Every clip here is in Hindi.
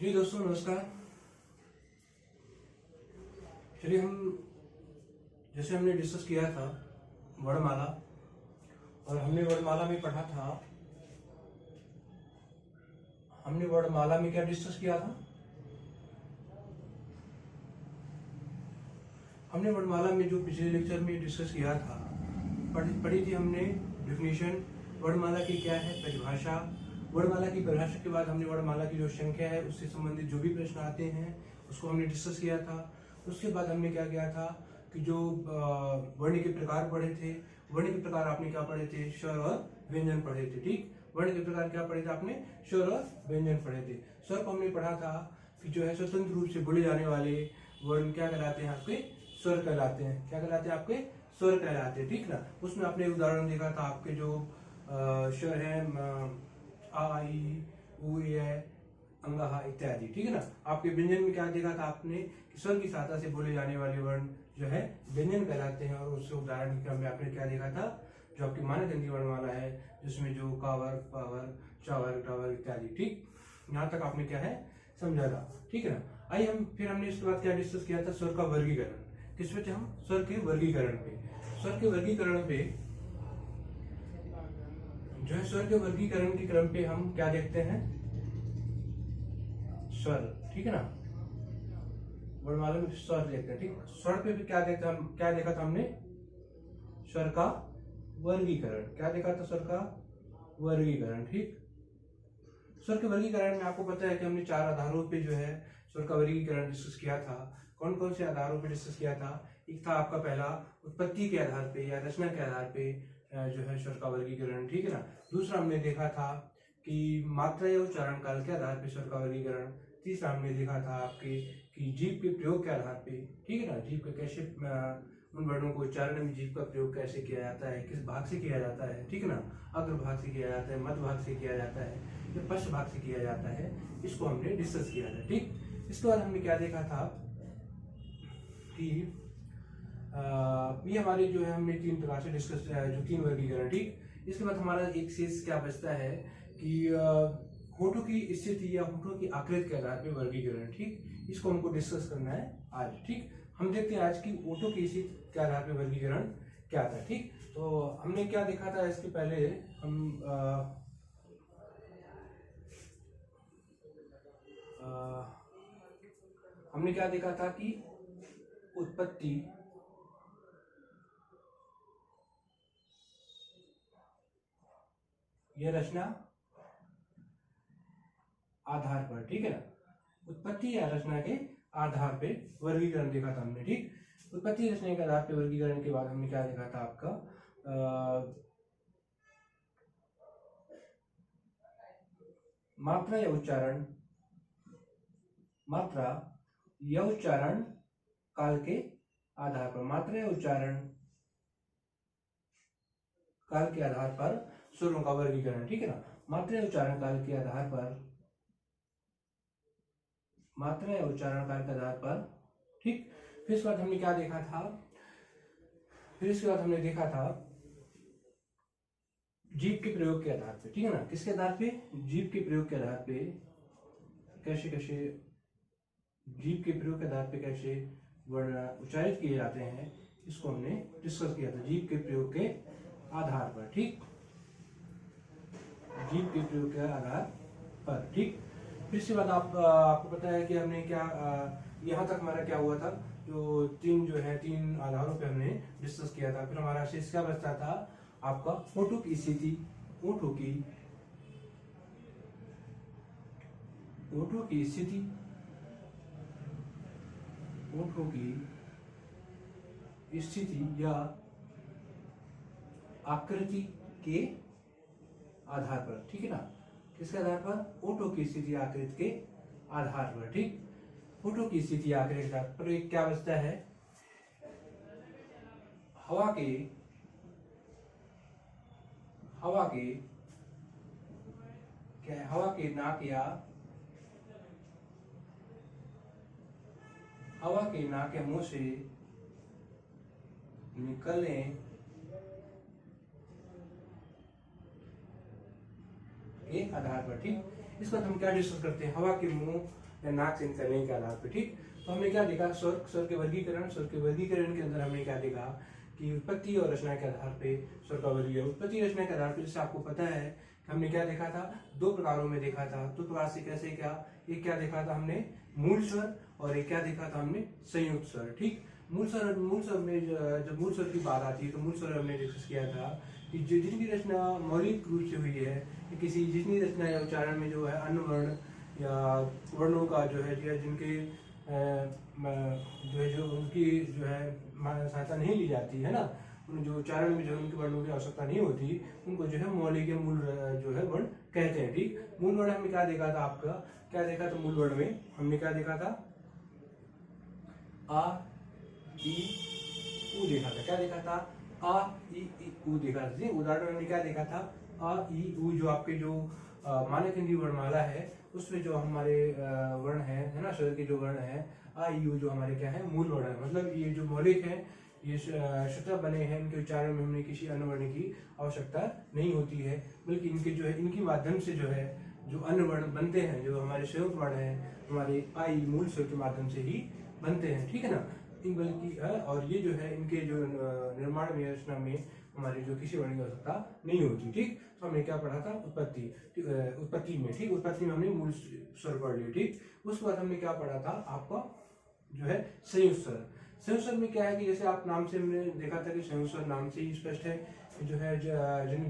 जी दोस्तों नमस्कार। चलिए जैसे हमने डिस्कस किया था वर्णमाला, और हमने वर्णमाला में पढ़ा था। हमने वर्णमाला में क्या डिस्कस किया था? हमने वर्णमाला में जो पिछले लेक्चर में डिस्कस किया था, पढ़ी थी हमने डेफिनेशन, वर्णमाला की क्या है परिभाषा। वर्णमाला की परिभाषा के बाद हमने वर्णमाला की जो संख्या है उससे संबंधित जो भी प्रश्न आते हैं उसको हमने डिस्कस किया था। उसके बाद हमने क्या किया था कि जो वर्ण के प्रकार पढ़े थे। वर्ण के प्रकार आपने क्या पढ़े थे? स्वर और व्यंजन पढ़े थे। ठीक, वर्ण के प्रकार क्या पढ़े थे आपने? स्वर और व्यंजन पढ़े थे। स्वर को हमने पढ़ा था कि जो है स्वतंत्र रूप से बोले जाने वाले वर्ण क्या कहलाते हैं? आपके स्वर कहलाते हैं। क्या कहलाते हैं? आपके स्वर कहलाते हैं। ठीक ना। उसमें आपने उदाहरण देखा था, आपके जो स्वर है आ ई उ ए अंगहा इत्यादि। ठीक है ना। आपके व्यंजन में क्या देखा था आपने? स्वर की सहायता से बोले जाने वाले वर्ण जो है व्यंजन कहलाते हैं। और उससे उदाहरण के क्रम में आपने क्या देखा था? जो आपकी मानक हिंदी वर्णमाला है जिसमें जो का वर्ग, प वर्ग, च वर्ग, ट वर्ग इत्यादि। ठीक, यहाँ तक आपने क्या है समझा था। ठीक है ना। आइए फिर हमने इसके बाद क्या डिस्कस किया था? स्वर का वर्गीकरण। किस पे थे हम? स्वर के वर्गीकरण पे। स्वर के वर्गीकरण पे जो है स्वर के वर्गीकरण के क्रम पे हम क्या देखते हैं? स्वर। ठीक है ना। वर्णमाला में स्वर देखते हैं। ठीक, स्वर पे भी क्या देखते हैं हम? क्या देखा था हमने? स्वर का वर्गीकरण। क्या देखा था? स्वर का वर्गीकरण। ठीक, स्वर के वर्गीकरण में आपको पता है कि हमने 4 आधारों पे जो है स्वर का वर्गीकरण डिस्कस किया था। कौन कौन से आधारों पे डिस्कस किया था? एक था आपका पहला उत्पत्ति के आधार पे या रचना के आधार पे जो है स्वर का वर्गीकरण। ठीक है ना। दूसरा हमने देखा था कि मात्रा या उच्चारण काल के आधार पे स्वर का वर्गीकरण। तीसरा हमने देखा था आपके कि जीभ के प्रयोग के आधार पे। ठीक है ना। जीभ का कैसे उन वर्णों को उच्चारण में जीभ का प्रयोग कैसे किया जाता है, किस भाग से किया जाता है। ठीक है ना। अग्र भाग से किया जाता है, मध्य भाग से किया जाता है, या पश्च भाग से किया जाता है, इसको हमने डिस्कस किया था। ठीक, इसके बाद हमने क्या देखा था कि ये हमारे जो है हमने 3 प्रकार से डिस्कस किया है, जो 3 वर्गीकरण। ठीक, इसके बाद हमारा एक शेष क्या बचता है कि होठों की स्थिति या होठों की आकृति के आधार पर वर्गीकरण। ठीक, इसको हमको डिस्कस करना है आज। ठीक, हम देखते हैं आज की होठों की स्थिति के आधार पर वर्गीकरण क्या था। ठीक, तो हमने क्या देखा था? इसके पहले हमने क्या देखा था कि उत्पत्ति, यह रचना आधार पर। ठीक है ना। उत्पत्ति या रचना के आधार पे वर्गीकरण देखा था हमने। ठीक, उत्पत्ति रचना के आधार पे वर्गीकरण के बाद हमने क्या देखा था? आपका मात्रा या उच्चारण, मात्रा या उच्चारण काल के आधार पर, मात्रा या उच्चारण काल के आधार पर स्वरों का वर्गीकरण। ठीक है ना। मात्रा या उच्चारण काल के आधार पर, मात्रा या उच्चारण काल के आधार पर। ठीक, फिर इसके बाद हमने क्या देखा था? फिर इसके बाद हमने देखा था जीभ के प्रयोग के आधार पे। ठीक है ना। किसके आधार पे? जीभ के प्रयोग के आधार पे कैसे कैसे जीभ के प्रयोग के आधार पे कैसे वर्ण उच्चारित किए जाते हैं, इसको हमने डिस्कस किया था जीभ के प्रयोग के आधार पर। ठीक, जीभ के प्रयोग के आधार पर। ठीक, फिर इसके बाद आपको पता है कि हमने क्या यहाँ तक हमारा क्या हुआ था? जो 3 आधारों पे हमने डिस्कस किया था। फिर हमारा शेष क्या बचता था? आपका होठों की स्थिति, होठों की स्थिति, होठों की स्थिति या आकृति के आधार पर। ठीक है ना। किसके आधार पर? होठों की स्थिति आकृति के आधार पर। ठीक, होठों की स्थिति आकृति के आधार पर एक क्या बचता है? हवा के क्या है? हवा के नाक या मुंह से निकलने के आधार पर। ठीक, इस पर हम क्या डिस्कस करते हैं? हवा के मुंह या नाक से निकलने के आधार पर। ठीक, तो हमने क्या देखा, स्वर के वर्गीकरण के अंदर हमने क्या देखा कि उत्पत्ति और रचना के आधार पे स्वर का वर्गीकरण। उत्पत्ति रचना के आधार पर जैसे आपको पता है कि हमने क्या देखा था, 2 प्रकारों में देखा था। 2 प्रकार से कैसे, क्या, एक क्या देखा था हमने, मूल स्वर, और एक क्या देखा था हमने, संयुक्त स्वर। ठीक, मूल स्वर में जब मूल स्वर की बात आती है तो मूल स्वर हमने डिस्कस किया था कि जिनकी रचना मौलिक रूप से हुई है, कि जितनी रचना या उच्चारण में जो है अन्य वर्ण या वर्णों का जो है, या जिनके जो है जो उनकी जो है सहायता नहीं ली जाती है ना, उन जो उच्चारण में जो उनके वर्णों की आवश्यकता नहीं होती, उनको जो है मौलिक या मूल जो है वर्ण कहते हैं। ठीक, मूल वर्ण हमने क्या देखा था, आपका क्या देखा था मूल वर्ण में, हमने क्या देखा था, आ ई ऊ देखा था। क्या देखा था, आ ई ऊ देखा था। उदाहरण हमने क्या देखा था, आ ई ऊ जो आपके जो मानक हिंदी वर्णमाला है उसमें जो हमारे वर्ण है ना, स्वर के जो वर्ण है आ ई ऊ जो हमारे क्या है, मूल वर्ण है। मतलब ये जो मौलिक है, ये स्वतः बने हैं, इनके उच्चारण में हमें किसी अन्य वर्ण की आवश्यकता नहीं होती है, बल्कि इनके जो है, इनके माध्यम से जो है जो अन्य वर्ण बनते हैं, जो हमारे संयुक्त वर्ण है, हमारे आई मूल स्वर के माध्यम से ही बनते हैं। ठीक है ना, बल्कि और ये जो है इनके जो निर्माण में, रचना में हमारी जो किसी वर्ण की आवश्यकता नहीं होती। ठीक, तो हमने क्या पढ़ा था, उत्पत्ति में। ठीक, उत्पत्ति में हमने मूल स्वर पढ़ लिए। ठीक, उसके बाद हमने क्या पढ़ा था, आपका जो है संयुक्त स्वर। संयुक्त स्वर में क्या है कि जैसे आप नाम से हमने देखा था कि संयुक्त स्वर नाम से ही स्पष्ट है कि जो है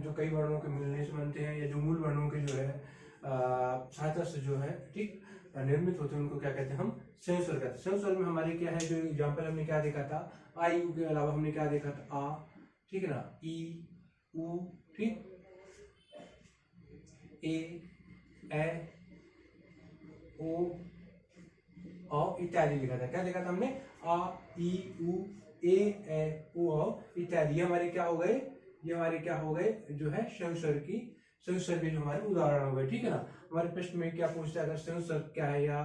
जो कई वर्णों के मिलने से बनते हैं, या जो मूल वर्णों के जो है सहायता से जो है ठीक निर्मित होते हैं, उनको क्या कहते हैं, हम संयुक्त स्वर कहते हैं। संयुक्त स्वर में हमारे क्या है, जो एग्जाम्पल हमने क्या देखा था, आ ई ऊ के अलावा हमने क्या देखा था, आ, ठीक है ना, ई ऊ, ठीक, ए ओ इत्यादि लिखा था। क्या देखा था हमने, आ ई ऊ ए ओ इत्यादि। ये हमारे क्या हो गए, ये हमारे क्या हो गए, जो है संयुक्त स्वर के जो हमारे उदाहरण हो गए। ठीक है ना, हमारे प्रश्न में क्या पूछता है, अगर संयुक्त स्वर क्या है, या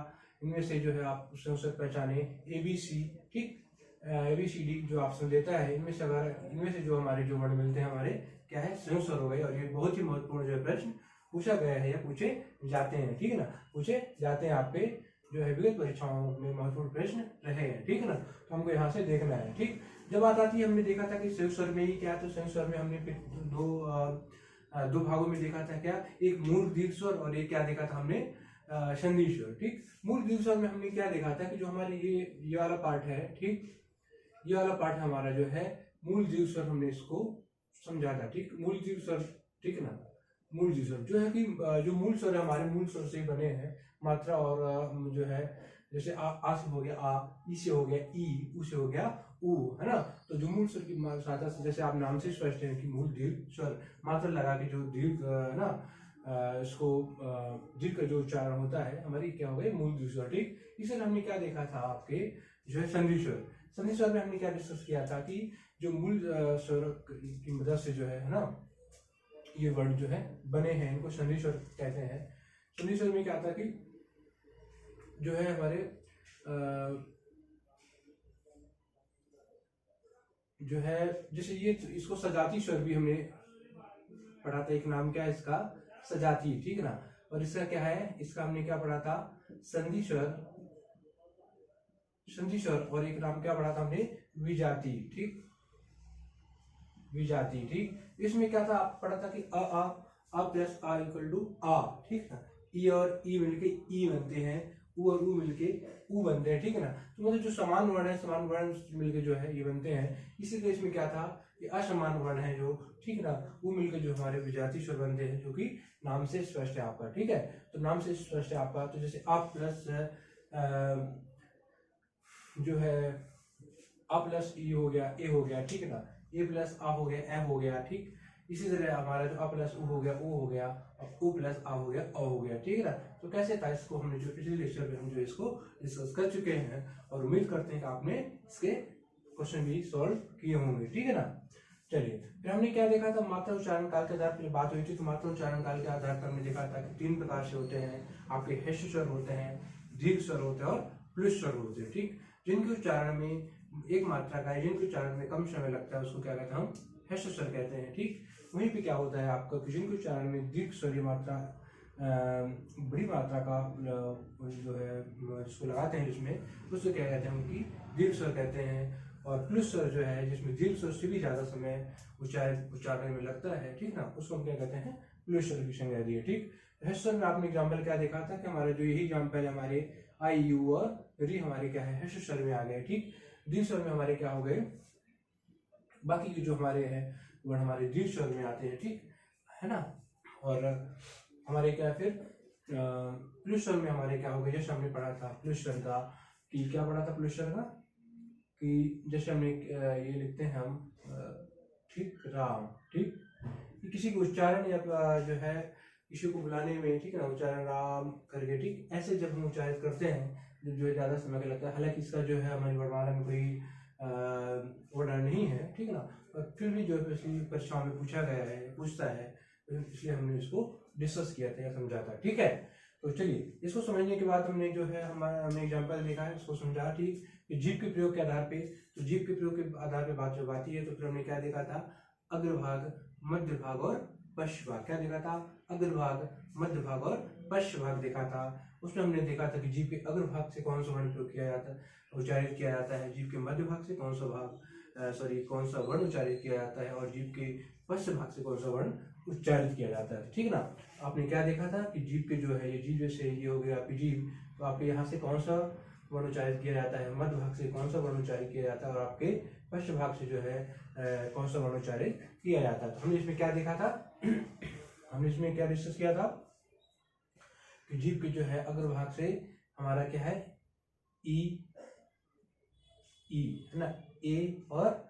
इनमें से जो है आप संयुक्त स्वर पहचाने, ABC, ठीक, ABCD जो ऑप्शन देता है, इनमें से अगर इनमें से जो हमारे जो वर्ण मिलते हैं, हमारे क्या है, संयुक्त स्वर हो गए। और ये बहुत ही महत्वपूर्ण जो है प्रश्न पूछा गया है या पूछे जाते हैं। ठीक है ना, पूछे जाते हैं, आपके जो है विगत परीक्षाओं में महत्वपूर्ण प्रश्न रहे हैं। ठीक है ना, तो हमको यहाँ से देखना है। ठीक, जब बात आती है, हमने देखा था कि संयुक्त स्वर में ही क्या, तो संयुक्त स्वर में हमने फिर दो भागों में देखा था, क्या, एक मूल दीर्घ स्वर और एक क्या देखा था हमने, संधि स्वर। ठीक, मूल दीर्घ स्वर में हमने क्या देखा था कि जो हमारे ये वाला पार्ट है, ठीक, ये वाला पार्ट हमारा जो है मूल दीर्घ स्वर, हमने इसको समझा था। ठीक, मूल दीर्घ स्वर, ठीक है ना, मूल दीर्घ स्वर जो है कि जो मूल स्वर है हमारे मूल स्वर से बने हैं। मात्रा और जो है जैसे आ से हो गया आ, ई से हो गया ई, ऊ से हो गया ऊ, है ना। तो जो मूल स्वर की सहायता से, जैसे आप नाम से स्पष्ट है कि मूल दीर्घ स्वर, मात्रा लगा के जो दीर्घ ना इसको दीर्घ का जो उच्चारण होता है, हमारी क्या हो गई, मूल दीर्घ स्वर। ठीक, इसे हमने क्या देखा था, आपके जो है संधि स्वर। संधि स्वर में हमने क्या डिस्कस किया था कि जो मूल स्वर की मदद से जो है ना, ये वर्ड जो है बने हैं, इनको संधि स्वर कहते हैं। संधि स्वर में क्या था कि जो है हमारे जो है जैसे ये, इसको सजाती स्वर भी हमने पढ़ा था। एक नाम क्या है इसका, सजाती, ठीक है ना। और इसका क्या है, इसका हमने क्या पढ़ा था, संधि स्वर, संधि स्वर। और एक नाम क्या पढ़ा था हमने, विजाती, ठीक, विजाती। ठीक, इसमें क्या था, पढ़ा था कि अ प्लस आ इक्वल टू आ, ठीक है। ई और ई मिलके ई बनते हैं, ऊ और ऊ मिलके ऊ बनते हैं, ठीक है ना। तो मतलब जो समान वर्ण है, समान वर्ण मिलके जो है ये बनते हैं। इसी केस में क्या था, ये असमान वर्ण है जो, ठीक है ना, वो मिलकर जो हमारे विजाती स्वर बनते हैं, जो कि नाम से स्पष्ट है आपका। ठीक है, तो नाम से स्पष्ट है आपका। तो जैसे आ प्लस जो है आ प्लस ई हो गया, ए हो गया, ठीक है ना। ए प्लस आ हो गया, ए हो गया, ठीक। इसी तरह हमारा जो आ प्लस ऊ हो गया, ओ हो गया, और ओ प्लस आ हो गया, अ हो गया, ठीक है ना। तो कैसे था, इसको हमने जो पिछले लेक्चर में हम जो इसको डिस्कस कर चुके हैं, और उम्मीद करते हैं कि आपने इसके क्वेश्चन भी सॉल्व किए होंगे, ठीक है ना। चलिए, फिर हमने क्या देखा था, मात्रा उच्चारण काल के आधार पर बात हुई थी। तो मात्रा उच्चारण काल के आधार पर हमने देखा था कि 3 प्रकार से होते हैं आपके, ह्रस्व स्वर होते हैं, दीर्घ स्वर होते हैं, और प्लुश स्वर होते हैं, ठीक। जिनके उच्चारण में एक मात्रा का है, जिनके उच्चारण में कम समय लगता है, उसको क्या कहते हैं, हम ह्रस्व स्वर कहते हैं, ठीक। वहीं पे क्या होता है आपका, जिनके उच्चारण में दीर्घ स्वरीय मात्रा बड़ी मात्रा का जो है जिसको लगाते हैं जिसमें, उसको क्या कहते हैं हम कि दीर्घ स्वर कहते हैं। और प्लुस स्वर जो है जिसमें दीर्घ स्वर से भी ज़्यादा समय उच्चारण में लगता है, ठीक ना, उसको हम क्या कहते हैं, प्लुस स्वर की संज्ञा दी है। ठीक, ह्रस्व स्वर में आपने एग्जाम्पल क्या देखा था कि हमारे जो यही एग्जाम्पल है हमारे आई यू और री हमारे क्या है ह्रस्व स्वर में आ गए। ठीक, दीर्घ स्वर में हमारे क्या हो गए, बाकी के जो हमारे हैं वो हमारे दीर्घ स्वर में आते हैं, ठीक है ना। और हमारे क्या फिर प्लुस स्वर में हमारे क्या हो गए, जैसे हमने पढ़ा था प्लुस स्वर का कि क्या पढ़ा था प्लुस स्वर का कि जैसे हमने ये लिखते हैं हम ठीक राम, ठीक, किसी को उच्चारण या जो है किसी को बुलाने में, ठीक है ना, उच्चारण राम करके, ठीक, ऐसे जब हम उच्चारित करते हैं जो ज़्यादा समय का लगता है, हालांकि इसका जो है हमारी वर्णमाला में कोई वर्णन नहीं है, ठीक है ना, पर फिर भी जो है परीक्षाओं में पूछा गया है, पूछता है, इसलिए हमने इसको डिस्कस किया था या समझा था। ठीक है, तो चलिए इसको समझने के बाद हमने जो है हमने एग्जाम्पल देखा है, इसको समझा, ठीक, कि जीव के प्रयोग के आधार पे, तो जीव के प्रयोग के आधार पे बात जब आती है तो फिर हमने क्या देखा था, अग्रभाग, मध्य भाग और पश्च भाग। क्या देखा था, अग्रभाग, मध्य भाग और पश्च भाग देखा था। उसमें हमने देखा था कि जीव के अग्रभाग से कौन सा वर्ण प्रयोग किया जाता है, उच्चारित किया जाता है, जीव के मध्य भाग से कौन सा कौन सा वर्ण उच्चारित किया जाता है, और जीव के पश्च भाग से कौन सा वर्ण उच्चारित किया जाता है। ठीक ना, आपने क्या देखा था कि जीव के जो है ये जीव जैसे ये हो गया आपकी जीव, तो आपके यहाँ से कौन सा वर्ण उच्चारित किया जाता है, मध्य भाग से कौन सा वर्ण उच्चारित किया जाता है, और आपके पश्च भाग से जो है कौन सा वर्ण उच्चारित किया जाता है। तो हमने इसमें क्या देखा था हमने इसमें क्या डिस्कस किया था कि जीव के जो है अग्रभाग से हमारा क्या है ई है ना, ए और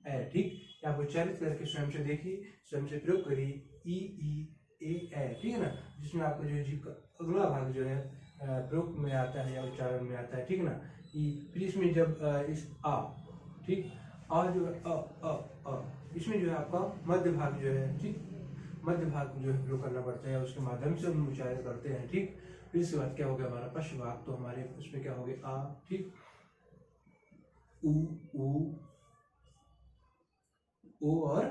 ए। ठीक, आप उच्चारित करके स्वयं से देखिए, स्वयं से प्रयोग करिए, ई ए। ठीक है ना, जिसमें आपका जो जीव का अगला भाग जो है प्रयोग में आता है या उच्चारण में आता है। ठीक है ना, ई, फिर इसमें जब इस आ, ठीक, आ जो अ इसमें जो है आपका मध्य भाग जो है, ठीक, मध्य भाग जो है प्रयोग करना पड़ता है, उसके माध्यम से हम उच्चारित करते हैं। ठीक, फिर इसके बाद क्या हो गया हमारा पश्च भाग, तो हमारे उसमें क्या हो गया आ, ठीक, उ ओ और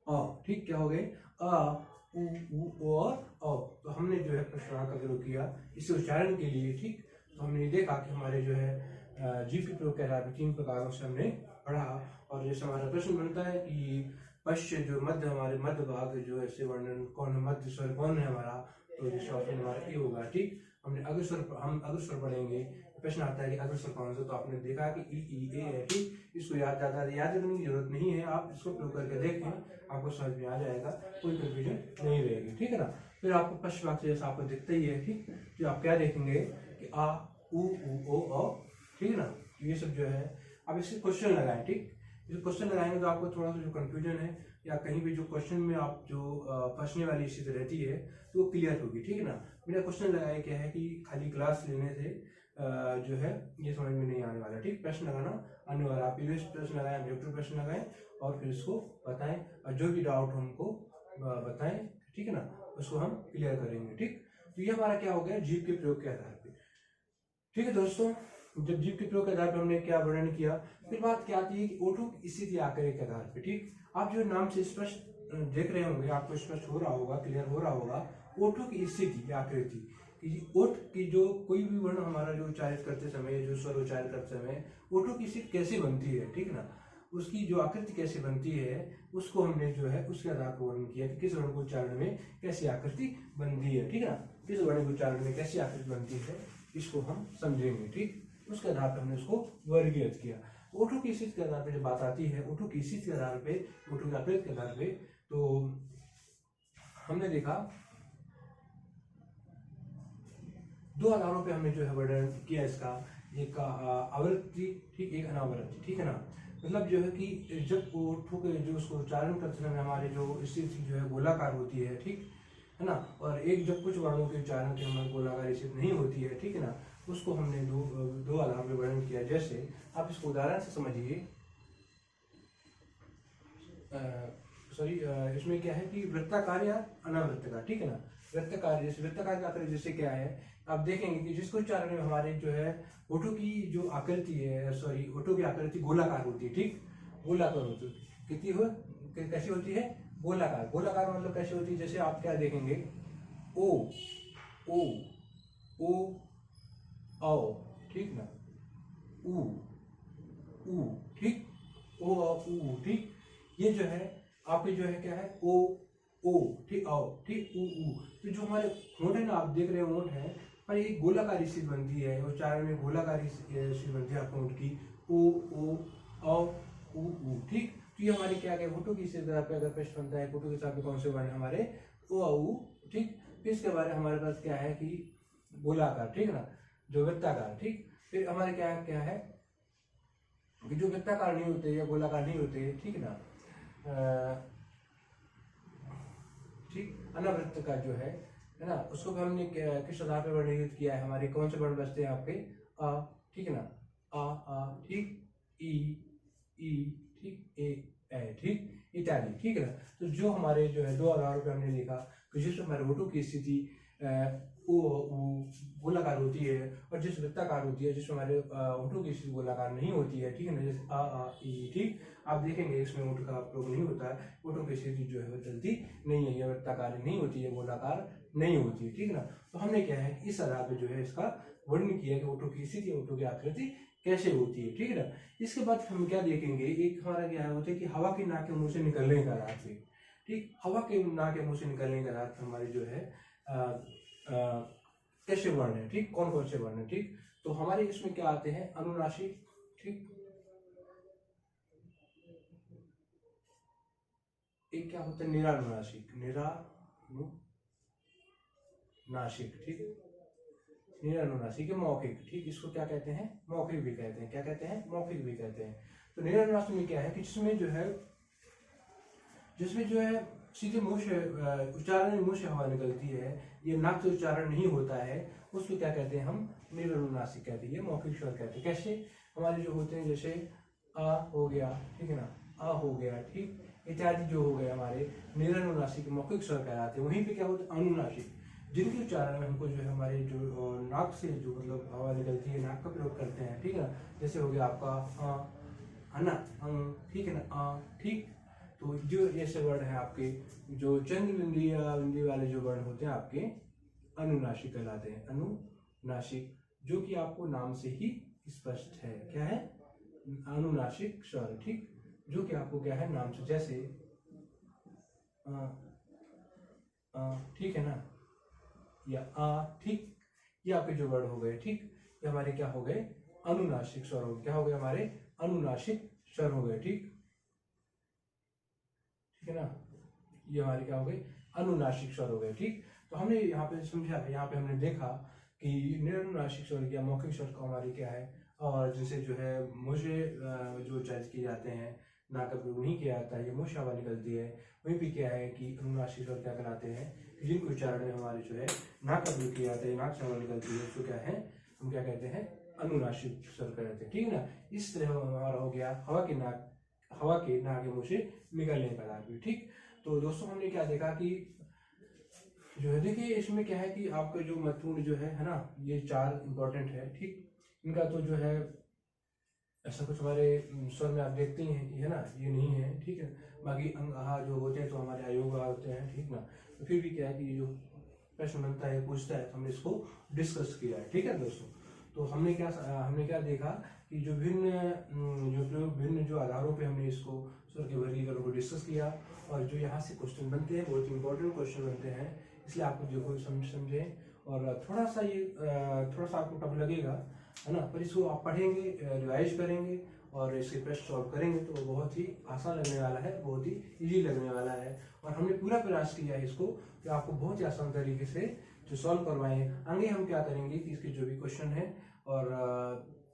अ। ठीक, क्या हो गए अ उ और अ। तो हमने जो है प्रश्नार्थ का प्रयोग किया इसे उच्चारण के लिए। ठीक, तो हमने देखा कि हमारे जो है जीव के प्रयोग के आधार पर 3 प्रकारों से हमने पढ़ा। और जैसे हमारा प्रश्न बनता है कि पश्च जो मध्य हमारे मध्य भाग जो ऐसे वर्णन कौन है, मध्य स्वर कौन है हमारा, तो जिसका ऑप्शन हमारा ए होगा। ठीक, हमने अग्रस्वर हम अग्रस्वर पढ़ेंगे, प्रश्न आता है कि अग्रस्वर कौन सा, तो आपने देखा कि ई ए है। ठीक, इसको याद रखने की जरूरत नहीं है, आप इसको प्रयोग करके देखें, आपको समझ में आ जाएगा, कोई कंफ्यूजन नहीं रहेगी। ठीक है ना, फिर आपको पश्च भाग से जैसा आपको दिखता ही है। ठीक, तो आप क्या देखेंगे कि आ उ ओ। ठीक है ना, ये सब जो है अब इसके क्वेश्चन लगाएं। ठीक, जो क्वेश्चन लगाएंगे तो आपको थोड़ा सा जो कंफ्यूजन है या कहीं भी जो क्वेश्चन में आप जो फंसने वाली स्थिति रहती है तो वो क्लियर होगी। ठीक है ना, मेरा क्वेश्चन लगाया क्या है कि खाली क्लास लेने से जो है ये समझ में नहीं आने वाला। ठीक, प्रश्न लगाना आने वाला, आप प्रीवियस प्रश्न लगाएं, ऑब्जेक्टिव प्रश्न लगाएं और फिर इसको बताएं, और जो भी डाउट हमको बताएं, ठीक है ना, उसको हम क्लियर करेंगे। ठीक, तो ये हमारा क्या हो गया जीव के प्रयोग के आधार पे। ठीक है दोस्तों, जब जीव के प्रयोग के आधार पर हमने क्या वर्णन किया, फिर बात क्या आती है कि ओठों की स्थिति आकार के आधार पे। ठीक, आप जो नाम से स्पष्ट देख रहे होंगे, आपको स्पष्ट हो रहा होगा, क्लियर हो रहा होगा, ओठों की स्थिति आकृति कि ओठ की जो कोई भी वर्ण हमारा जो उच्चारित करते समय, जो स्वर उच्चारित करते समय ओठों की स्थिति कैसे बनती है, ठीक ना, उसकी जो आकृति कैसे बनती है, उसको हमने जो है उसके आधार पर वर्णन किया कि किस वर्ण को उच्चारण में कैसी आकृति बनती है। ठीक है ना, किस वर्ण को उच्चारण में कैसी आकृति बनती है, इसको हम समझेंगे। ठीक, उसके आधार पर हमने उसको वर्गीकृत किया। ओठों की स्थिति के आधार पर जब बात आती है, ओठों की स्थिति के आधार पे, ओठों की आकृति के आधार पे, तो हमने देखा 2 आधारों पे हमने जो है वर्णन किया इसका, एक आवृत्ति, ठीक, एक अनावृत्ति। ठीक है ना, मतलब जो है कि जब ओठों के जो उसको उच्चारण करते समय हमारे जो स्थिति जो है गोलाकार होती है, ठीक है ना, और एक जब कुछ वर्णों के उच्चारण के हमारे गोलाकार स्थिति नहीं होती है, ठीक है ना, उसको हमने दो आधारों पे वर्णन किया। जैसे आप इसको उदाहरण से समझिए, इसमें क्या है कि वृत्ताकार या अनावृत्ताकार। ठीक है ना, वृत्ताकार, जैसे वृत्ताकार का आकृति जैसे क्या है, आप देखेंगे कि जिसको उच्चारण में हमारे जो है ओठों की जो आकृति है, ओठों की आकृति गोलाकार होती है। ठीक, गोलाकार होती है, कितनी हो कैसी होती है, गोलाकार। गोलाकार मतलब कैसी होती है, जैसे आप क्या देखेंगे ओ ओ ओ औ, ठीक ना, ऊ ऊ, ठीक, ओ औ ऊ, ठीक। ये जो है आपके जो है क्या है ओ ओ, ठीक, आओ, ठीक, ऊ ऊ। तो जो हमारे होंठ है ना, आप देख रहे हो होंठ है पर एक गोलाकारी सी बनती है, उच्चारण में गोलाकारी सी बनती है आपके होंठ की, ओ ओ औ ऊ ऊ, ठीक। तो ये हमारी क्या है होठों की सिर पे अगर प्रश्न बनता है होठों के साथ में कौन से वर्ण हमारे ओ औ ऊ, ठीक। फिर इसके बारे में हमारे पास क्या है कि गोलाकार, ठीक है ना, जो वृत्ताकार, ठीक। फिर हमारे क्या है कि जो वृत्ताकार नहीं होते या गोलाकार नहीं होते, ठीक ना, ठीक, अनावृत्त का जो है ना, उसको भी हमने किस आधार पर वर्णित किया है, हमारे कौन से वर्ण बचते हैं आपके अ, ठीक है ना, आ, ठीक, ई, ठीक, ए, ठीक, इत्यादि, ठीक है ना। तो जो हमारे जो है दो आधारों पे हमने देखा कि जिसमें हमारे होठों की स्थिति ओ गोलाकार होती है और जिस वृत्ताकार होती है, जिसमें हमारे होठों की स्थिति गोलाकार नहीं होती है, ठीक है ना, जैसे आ ई, ठीक। आप देखेंगे इसमें होठ का प्रयोग नहीं होता है, होठों की स्थिति जो है वो चलती नहीं है, या वृत्ताकार नहीं होती है, गोलाकार नहीं होती है, ठीक है ना। तो हमने क्या है इस आधार पे जो है इसका वर्णन किया कि होठों की स्थिति, होठों की आकृति कैसे होती है, ठीक है ना। इसके बाद हम क्या देखेंगे, एक हमारा क्या होता है कि हवा की नाक के मुंह से निकलने का रात पे, ठीक, हवा के नाक के मुंह से निकलने का रात हमारे जो है कैसे वर्ण है, ठीक, कौन कौन से वर्ण है, ठीक। तो हमारे इसमें क्या आते हैं अनुनासिक, ठीक, एक क्या होता है निरानुनासिक, निरानुनासिक, ठीक, निरानुनासिक है मौखिक, ठीक, इसको क्या कहते हैं मौखिक भी कहते हैं, क्या कहते हैं मौखिक भी कहते हैं। तो निरानुनासिक में क्या है कि जिसमें जो है सीधे मुंह से उच्चारण मुंह से हवा निकलती है, ये नाक से उच्चारण नहीं होता है, उसको क्या कहते हैं हम निरानुनासिक कहते हैं, ये मौखिक स्वर कहते हैं। कैसे हमारे जो होते हैं जैसे आ हो गया, ठीक है ना, आ हो गया, ठीक, इत्यादि जो हो गए हमारे निरानुनासिक मौखिक स्वर कहलाते हैं। वहीं पे क्या होता है अनुनासिक, जिनके उच्चारण में हमको जो है हमारे जो नाक से जो मतलब हवा निकलती है, नाक का प्रयोग करते हैं, ठीक है ना, जैसे हो गया आपका है ना, ठीक है ना, ठीक। तो जो ऐसे वर्ण है आपके जो चंद्र बिंदी या बिंदी वाले जो वर्ण होते हैं आपके अनुनासिक कहलाते हैं, अनुनासिक, जो कि आपको नाम से ही स्पष्ट है, क्या है अनुनासिक स्वर, ठीक, जो कि आपको क्या है नाम से, जैसे ठीक है ना, या ठीक, ये आपके जो वर्ड हो गए, ठीक, ये हमारे क्या हो गए अनुनासिक स्वर हो गए, क्या हो गए हमारे अनुनासिक स्वर हो गए, ठीक, ठीक है ना, ये हमारे क्या हो गए अनुनासिक स्वर हो गए, ठीक। तो हमने यहाँ पे समझा, यहाँ पे हमने देखा कि निरानुनासिक स्वर या मौखिक स्वर का हमारी क्या है, और जिनसे जो है मुझे जो उच्चारित किए जाते हैं, नाक का प्रयोग नहीं किया जाता है, ये मुँह से हवा निकलती है, वहीं पे क्या है कि अनुनासिक स्वर क्या कहलाते हैं कि जिनके उच्चारण में हमारे जो है नाक का प्रयोग किया जाता है, नाक से हवा निकलती है, उसको क्या है हम क्या कहते हैं अनुनासिक स्वर कहते हैं, ठीक है ना। इस तरह हमारा हो गया हवा के नाक के मुँह से निकलने का राग, ठीक। तो दोस्तों हमने क्या देखा कि जो है देखिए इसमें क्या है कि आपका जो महत्वपूर्ण जो है ना, ये चार इंपॉर्टेंट है, ठीक, इनका तो जो है ऐसा कुछ हमारे स्वर में आप देखते ही हैं कि है ना, ये नहीं है, ठीक है। बाकी अंग जो होते हैं तो हमारे अयोग होते हैं, ठीक ना। तो फिर भी क्या है कि जो प्रश्न बनता है पूछता है तो हमने इसको डिस्कस किया है, ठीक है दोस्तों। तो हमने क्या देखा कि जो भिन्न जो आधारों पे हमने इसको स्वर के वर्गीकरण को डिस्कस किया, और जो यहाँ से क्वेश्चन बनते हैं बहुत इंपॉर्टेंट क्वेश्चन बनते हैं, इसलिए आपको जो कोई समझे, और थोड़ा सा आपको टफ लगेगा, है ना, पर इसको आप पढ़ेंगे, रिवाइज करेंगे और इसके प्रश्न सॉल्व करेंगे तो बहुत ही आसान लगने वाला है, बहुत ही इजी लगने वाला है। और हमने पूरा प्रयास किया है इसको कि आपको बहुत ही आसान तरीके से जो सॉल्व करवाएं। आगे हम क्या करेंगे कि इसके जो भी क्वेश्चन है और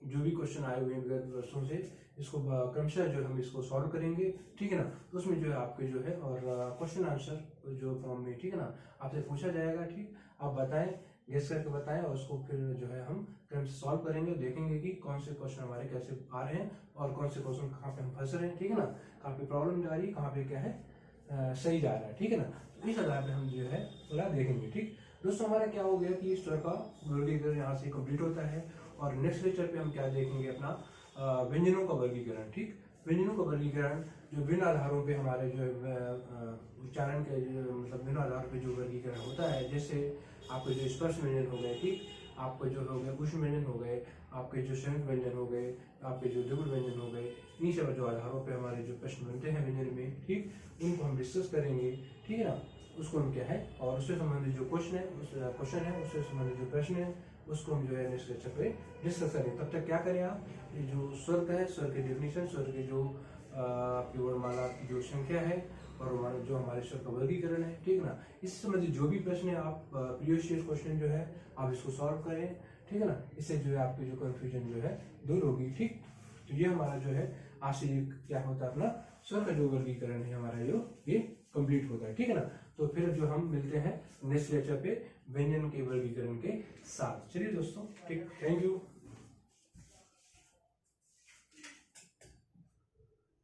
जो भी क्वेश्चन आए हुए हैं विगत वर्षों से, इसको क्रमशः जो हम इसको सॉल्व करेंगे, ठीक है ना। तो उसमें जो है आपके जो है और क्वेश्चन आंसर जो फॉर्म में, ठीक है ना, आपसे पूछा जाएगा, ठीक, आप बताएं, गेस करके बताएं, और उसको फिर जो है हम क्रम से सॉल्व करेंगे, देखेंगे कि कौन से क्वेश्चन हमारे कैसे आ रहे हैं और कौन से क्वेश्चन कहाँ पे हम फंस रहे हैं, ठीक है ना, कहाँ पे प्रॉब्लम जा रही है, कहाँ पे क्या है सही जा रहा है, ठीक है ना। तो इस आधार पे हम जो है पूरा देखेंगे, ठीक दोस्तों। हमारा क्या हो गया कि इस स्वर का वर्गीकरण यहाँ से कंप्लीट होता है, और नेक्स्ट लेक्चर पे हम क्या देखेंगे अपना व्यंजनों का वर्गीकरण, ठीक। व्यंजनों का वर्गीकरण जो भिन्न आधारों पे हमारे जो उच्चारण के जो मतलब भिन्न आधार पे जो वर्गीकरण होता है, जैसे आपके जो स्पर्श व्यंजन हो गए, ठीक, आपके जो हो गए उष्ण व्यंजन हो गए, आपके जो संयुक्त व्यंजन हो गए, आपके जो द्विगुण व्यंजन हो गए, इन सब जो आधारों पे हमारे जो प्रश्न बनते हैं व्यंजन में, ठीक, उनको हम डिस्कस करेंगे, ठीक है ना। उसको हम क्या है, और उससे संबंधित जो क्वेश्चन है उससे संबंधित जो प्रश्न है उसको हम जो है नेक्स्ट लेक्चर पे डिस्कस करेंगे। तब तक क्या करें आप, ये जो स्वर का है, स्वर के डेफिनेशन, स्वर के जो आपकी वर्णमाला की जो संख्या है और जो हमारे स्वर का वर्गीकरण है, ठीक ना, इससे संबंधित जो भी प्रश्न है आप प्रीवियस क्वेश्चन जो है आप इसको सॉल्व करें, ठीक है ना। इससे जो है आपकी जो कंफ्यूजन जो है दूर होगी, ठीक। तो ये हमारा जो है आज से क्या होता है, अपना स्वर का जो वर्गीकरण है हमारा जो ये कंप्लीट होता है, ठीक है ना। तो फिर जो हम मिलते हैं नेक्स्ट लेक्चर पे व्यंजन के वर्गीकरण के साथ। चलिए दोस्तों, ठीक, थैंक यू।